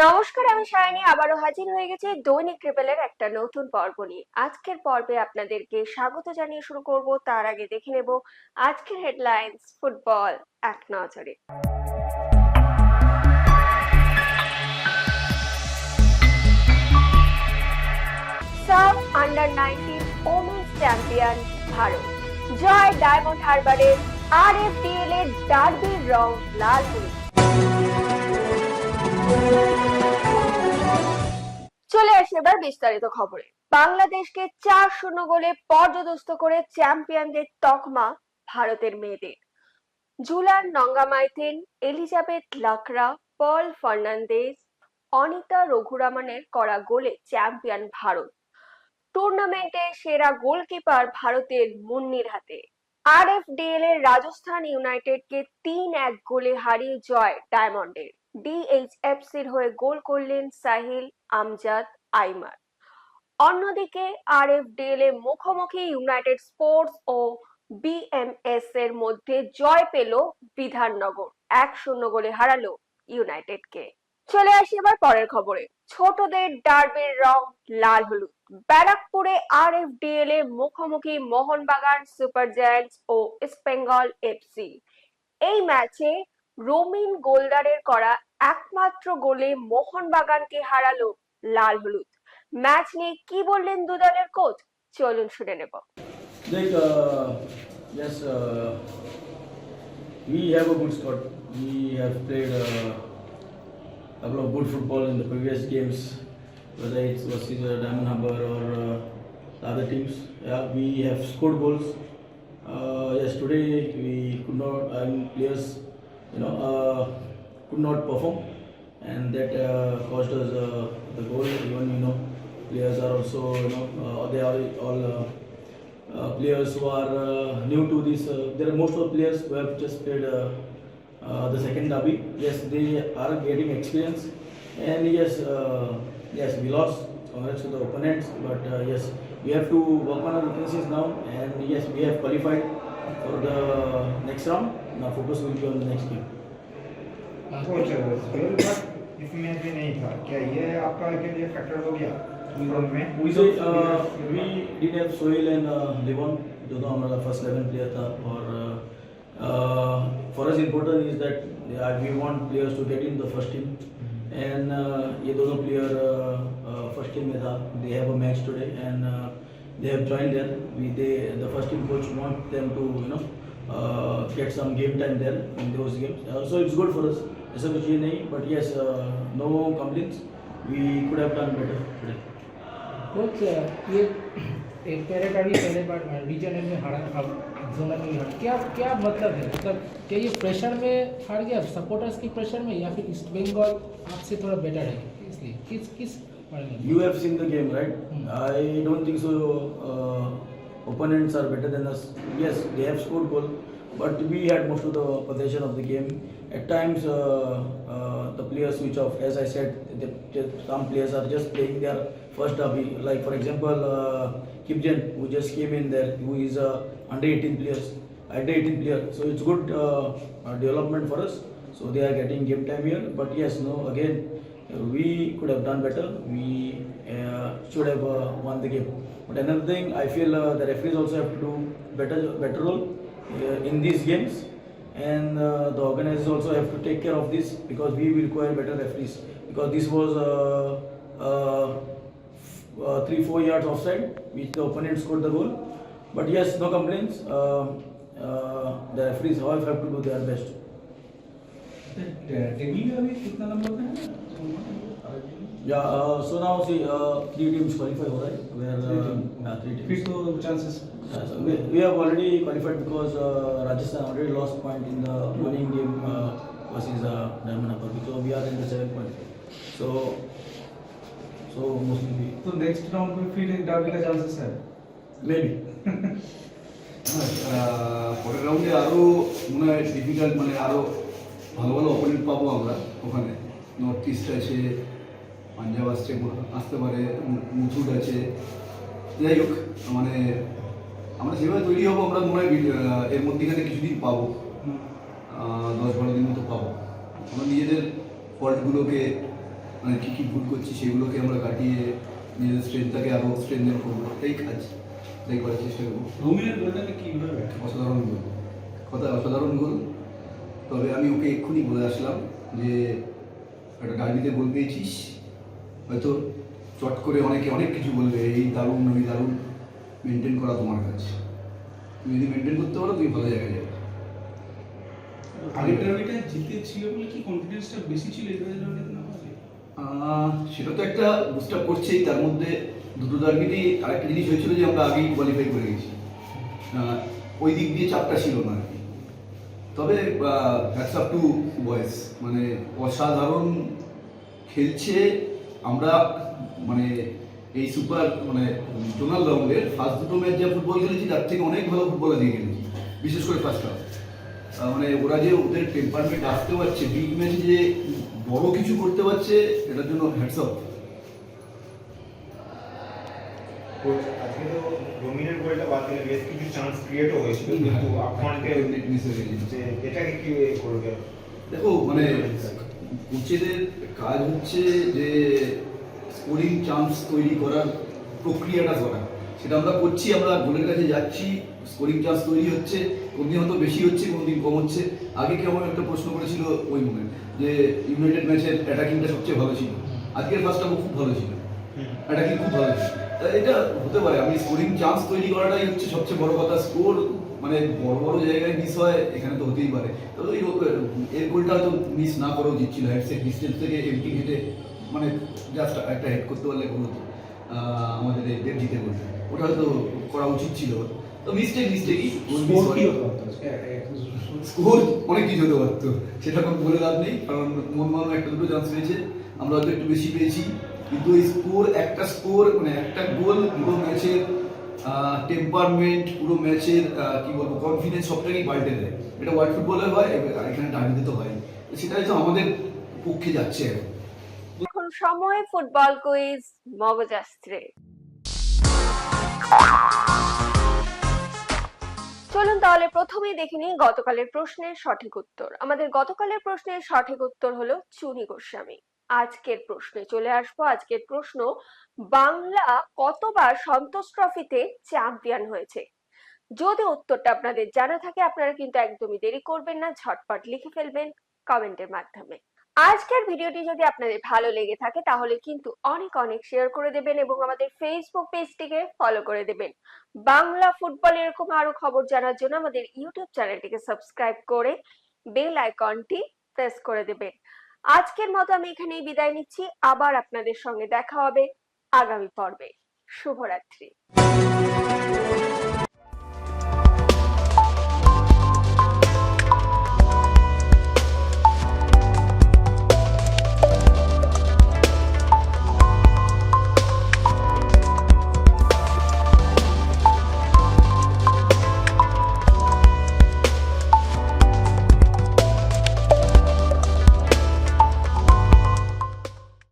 নমস্কার, আমি সায়নী আবারও হাজির হয়ে গেছি দৈনিক ট্রিপলের একটা নতুন পর্ব নিয়ে। আজকের পর্বে আপনাদেরকে স্বাগত জানিয়ে শুরু করব। তার আগে দেখে নেব আজকের হেডলাইন্স ফুটবল এক নজরে। সাফ আন্ডার 19 ওমেন্স চ্যাম্পিয়ন ভারত, জয় ডায়মন্ড হারবারের। RFDL এর ডার্বির রং লাল হলুদ। চলে আসে এবার বিস্তারিত খবরে। বাংলাদেশকে 4-0 গোলে পর্যদস্ত করে চ্যাম্পিয়নদের তকমা ভারতের মেয়েদের। জুলান নঙ্গামাইথেন, এলিজাবেথ লাকরা, পল ফার্নান্দেজ, অনিতা রঘুরামানের করা গোলে চ্যাম্পিয়ন ভারত। টুর্নামেন্টে সেরা গোলকিপার ভারতের মুন্নির হাতে। RFDL এর রাজস্থান ইউনাইটেডকে 3-1 গোলে হারিয়ে জয় ডায়মন্ডের। DHFCর হয়ে গোল করলেন সাহিল, আমজাদ, আইমার। অন্যদিকে RFDL এর মুখোমুখি ইউনাইটেড স্পোর্টস ও BMS এর মধ্যে জয় পেল বিধাননগর, 1-0 গোলে হারালো ইউনাইটেডকে। চলে আসি এবার পরের খবরে। ছোটদের ডার্বির রং লাল হলুদ। ব্যারাকপুরে RFDL এর মুখোমুখি মোহনবাগান সুপার জায়ান্টস ও ইস্ট বেঙ্গল FC। এই ম্যাচে রমিন গোলদারের করা একমাত্র গোলে মোহনবাগানকে হারালো লাল হলুদ। ম্যাচ নিয়ে কি বললেন দু দলের কোচ, চলুন শুনে নেব। Like, yes, we have a good squad. We have played a couple of good football in the previous games, whether it was Diamond Harbour or the other teams. Yeah, we have scored goals. Yes, today we could not, players, could not perform, and that caused us the goal. Even players are also, they are all. Players who are new to this, there are most of the players who have just played the second derby. Yes, they are getting experience, and yes, we lost to the opponents, but yes, we have to work on our weaknesses now, and yes, we have qualified for the next round. Now focus will be on the next game. Coach Sohail but इसमें भी नहीं था क्या, ये आपका के लिए factor हो गया यूरोप में? We did have Sohail and Levon, दोनों हमारा फर्स्ट 11 प्लेयर था, और for us important is that we want players to get in the first team, and ये दोनों प्लेयर फर्स्ट टीम में था. They have a match today and they have joined there. The first team coach want them to get some game time there in those games. So it's good for us. ऐसा कुछ ये नहीं, but yes, no complaints. We could have done better today. Coach ये एक territory पहले बार regional में हारा, अब जोनल में हारा, क्या मतलब है? मतलब क्या ये प्रेशर में हार गया, सपोर्टर्स की प्रेशर में, या फिर ईस्ट बंगाल आपसे थोड़ा बेटर है, इसलिए किस बारे में? You have seen the game, right? I don't think so. Opponents are better than us. Yes, they have scored goal, but we had most of the possession of the game. At times, the players switch off. As I said, some players are just playing their first derby. Like for example, Kipjen, who just came in there, who is under 18 player. So it's good development for us. So they are getting game time here. But yes, again, we could have done better. We should have won the game. But another thing, I feel the referees also have to do better role in these games, and the organizers also have to take care of this, because we will require better referees, because this was 3-4 yards offside which the opponent scored the goal. But yes, no complaints. The referees all have to do their best. Yeah, so now see, 3 teams qualify, right? Where 3 teams. फिर तो chances So we have already qualified, because Rajasthan already lost point in the winning game versus Diamond Harbour, so we are in the 7th point. So mostly we तो next round में फिर एक Derby का chances है maybe. পরের রাউন্ডে আরও মনে হয় ডিফিকাল্ট, মানে আরও ভালো ভালো অপোনেন্ট পাবো আমরা ওখানে। নর্থ ইস্ট আছে, পাঞ্জাব আসতে পারে, মুথুট আছে। যাই হোক, মানে আমরা সেভাবে তৈরি হবো, আমরা মনে হয় এর মধ্যেখানে কিছুদিন পাবো, 10-12 দিন মতো পাবো। আমরা নিজেদের ফল্টগুলোকে মানে কী কী ভুল করছি সেগুলোকে আমরা কাটিয়ে নিজেদের স্ট্রেংথটাকে আরও স্ট্রেংথেন করবো, এটাই কাজ, এটাই করার চেষ্টা করবো। রুমিনের গোলটাকে কীভাবে ব্যাখ্যা? অসাধারণ গোল, অসাধারণ গোল। তবে আমি ওকে এক্ষুনি বলে আসলাম যে একটা ডার্বিতে গোল পেয়েছিস, হয়তো চট করে অনেকে অনেক কিছু বলবে, এই দারুণ ওই দারুণ, মেনটেন করা তোমার কাজ। তুমি যদি মেনটেন করতে পারো তুমি ভালো জায়গায় যাবে। আগের ডার্বিটা জিতেছিল বলে কি কনফিডেন্সটা বেশি ছিল এই ডার্বিতে না হলে? সেটা তো একটা বুস্ট আপ করছেই, তার মধ্যে দুটো ডার্বিতেই আরেকটা জিনিস হয়েছিল যে আমরা আগেই কোয়ালিফাই করে গেছি, ওই দিক দিয়ে চাপটা ছিল না আর কি। তবে হ্যাটস আপ টু বয়েজ, মানে অসাধারণ খেলছে। আমরা মানে এই সুপার মানে জোনাল রাউন্ডের ফার্স্ট দুটো ম্যাচ যা ফুটবল খেলেছি তার থেকে অনেক ভালো ফুটবল আজকে খেলেছি, বিশেষ করে ফার্স্ট হাফ। মানে ওরা যে ওদের টেম্পারমেন্ট আসতে পারছে, বিগ ম্যাচে যে বড় কিছু করতে পারছে, এটার জন্য হ্যাটস অফ। আজকে তো রুমিনের গোলটা বাদ দিলে বেশ কিছু চান্স ক্রিয়েটও হয়েছিল, কিন্তু আপনাকে মিস হয়ে গেছে। যে এটাকে কি করবে? দেখো মানে কোচেদের কাজ হচ্ছে যে স্কোরিং চান্স তৈরি করার প্রক্রিয়াটা করা, সেটা আমরা করছি। আমরা গোলের কাছে যাচ্ছি, স্কোরিং চান্স তৈরি হচ্ছে, কোনদিন হয়তো বেশি হচ্ছে, কোনদিন কম হচ্ছে। আগে কেমন একটা প্রশ্ন করেছিল ওই মোমেন্ট যে ইউনাইটেড ম্যাচের অ্যাটাকিংটা সবচেয়ে ভালো ছিল, আজকের ফার্স্টটা খুব ভালো ছিল, অ্যাটাকিং খুব ভালো ছিল। এটা হতে পারে, আমি স্কোরিং চান্স তৈরি করাটাই হচ্ছে সবচেয়ে বড় কথা। স্কোর মানে বড় বড় জায়গায় মিস হয়, এখানে তো হতেই পারে। তবে এর গোলটা হয়তো মিস না করেও জিতছিল, হেডসেট ডিস্টেন্স থেকে এমটি হেঁটে, মানে জাস্ট একটা হেড করতে পারলে গোল হতো আমাদের এদের জিতে গোলটা, ওটা হয়তো করা উচিত ছিল। তো মিস্টেকই স্কোর অনেক কিছু হতে পারতো, সেটা কোনো বলে লাভ নেই, কারণ মন একটা দুটো চান্স পেয়েছে, আমরা হয়তো একটু বেশি পেয়েছি। কিন্তু এই স্কোর মানে একটা গোল পুরো ম্যাচের টেম্পারমেন্ট, পুরো ম্যাচের কি বলবো কনফিডেন্স সবটাকেই পাল্টে দেয়। এটা ওয়ার্ল্ড ফুটবলে হয়, এখানে ডার্বিতে তো হয়, সেটাই তো আমাদের পক্ষে যাচ্ছে। এখন সময় ফুটবল কুইজ মগজাস্ত্রে। চলুন তাহলে প্রথমেই দেখে নিই গতকালের প্রশ্নের সঠিক উত্তর। আমাদের গতকালের প্রশ্নের সঠিক উত্তর হলো চুনি গোস্বামী। আজকের প্রশ্নে চলে আসবো। আজকের প্রশ্ন, বাংলা কতবার সন্তোষ ট্রফিতে চ্যাম্পিয়ন হয়েছে? যদি উত্তরটা আপনাদের জানা থাকে আপনারা কিন্তু একদমই দেরি করবেন না, ঝটপট লিখে ফেলবেন কমেন্টের মাধ্যমে। আজকের ভিডিওটি যদি আপনাদের ভালো লেগে থাকে তাহলে কিন্তু অনেক অনেক শেয়ার করে দেবেন এবং আমাদের ফেসবুক পেজটিকে ফলো করে দেবেন। বাংলা ফুটবল এরকম আরো খবর জানার জন্য আমাদের ইউটিউব চ্যানেলটিকে সাবস্ক্রাইব করে বেল আইকনটি প্রেস করে দেবেন। আজকের মতো আমি এখানেই বিদায় নিচ্ছি, আবার আপনাদের সঙ্গে দেখা হবে আগামী পর্বে। শুভরাত্রি।